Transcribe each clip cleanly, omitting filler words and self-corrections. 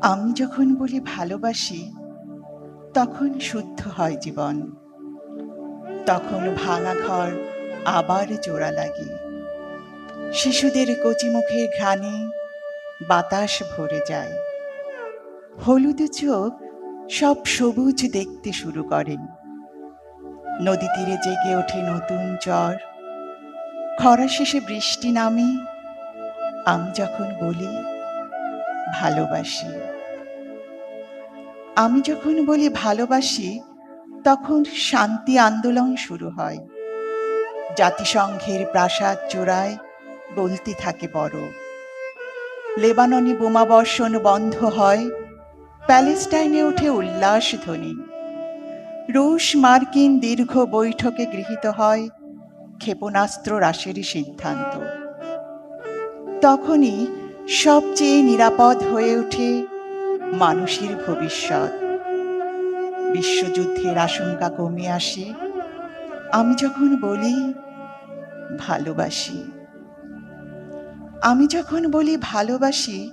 আমি যখন বলি ভালোবাসি, তখন শুদ্ধ হয় জীবন। তখন ভাঙা ঘর আবার জোড়া লাগে। শিশুদের কচি মুখের ঘ্রাণে বাতাস ভরে যায়। হলুদ চোখ সব সবুজ দেখতে শুরু করেন। নদী তীরে জেগে ওঠে নতুন জ্বর। খরা শেষে বৃষ্টি নামে। আমি যখন বলি ভালোবাসি, আমি যখন বলি ভালোবাসি, তখন শান্তি আন্দোলন শুরু হয়। জাতিসংঘের প্রাসাদ চূড়ায় বলতে থাকে বড়। লেবাননে বোমাবর্ষণ বন্ধ হয়। প্যালেস্টাইনে ওঠে উল্লাস ধ্বনি। রুশ মার্কিন দীর্ঘ বৈঠকে গৃহীত হয় ক্ষেপণাস্ত্র হ্রাসের সিদ্ধান্ত। তখনই সবচেয়ে নিরাপদ হয়ে ওঠে মানুষের ভবিষ্যৎ। বিশ্বযুদ্ধের আশঙ্কা কমে আসে আমি যখন বলি ভালোবাসি। আমি যখন বলি ভালোবাসি,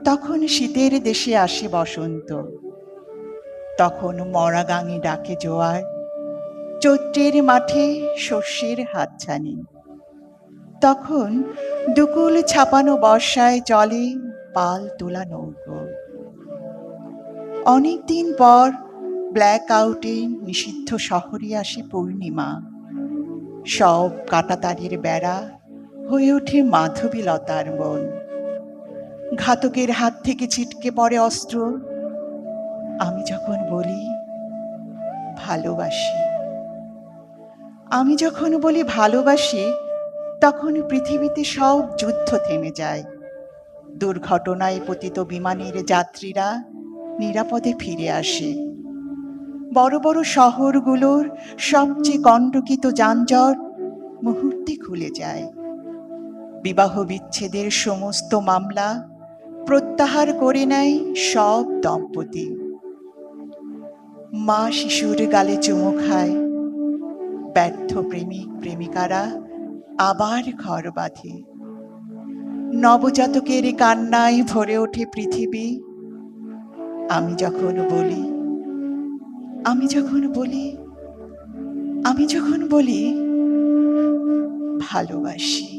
তখন শীতের দেশে আসে বসন্ত। তখন মরা গাঙে ডাকে জোয়ার। চৈত্রের মাঠে শস্যের হাতছানি। তখন দুকুল ছাপানো বর্ষায় চলে পাল তোলা নৌকো। অনেকদিন পর ব্ল্যাক আউটে নিষিদ্ধ শহরে আসে পূর্ণিমা। সব কাঁটাতারের বেড়া হয়ে ওঠে মাধবীলতার মন। ঘাতকের হাত থেকে ছিটকে পড়ে অস্ত্র। আমি যখন বলি ভালোবাসি, আমি যখন বলি ভালোবাসি, তখন পৃথিবীতে সব যুদ্ধ থেমে যায়। দুর্ঘটনায় পতিত বিমানের যাত্রীরা নিরাপদে ফিরে আসে। বড় বড় শহরগুলোর সবচেয়ে কণ্টকিত যানজট মুহূর্তে খুলে যায়। বিবাহ বিচ্ছেদের সমস্ত মামলা প্রত্যাহার করে নেয় সব দম্পতি। মা শিশুর গালে চুমু খায়। ব্যর্থ প্রেমিক প্রেমিকারা আবার ঘর বাঁধে। নবজাতকের কান্নায় ভরে ওঠে পৃথিবী। আমি যখন বলি, আমি যখন বলি, আমি যখন বলি ভালোবাসি।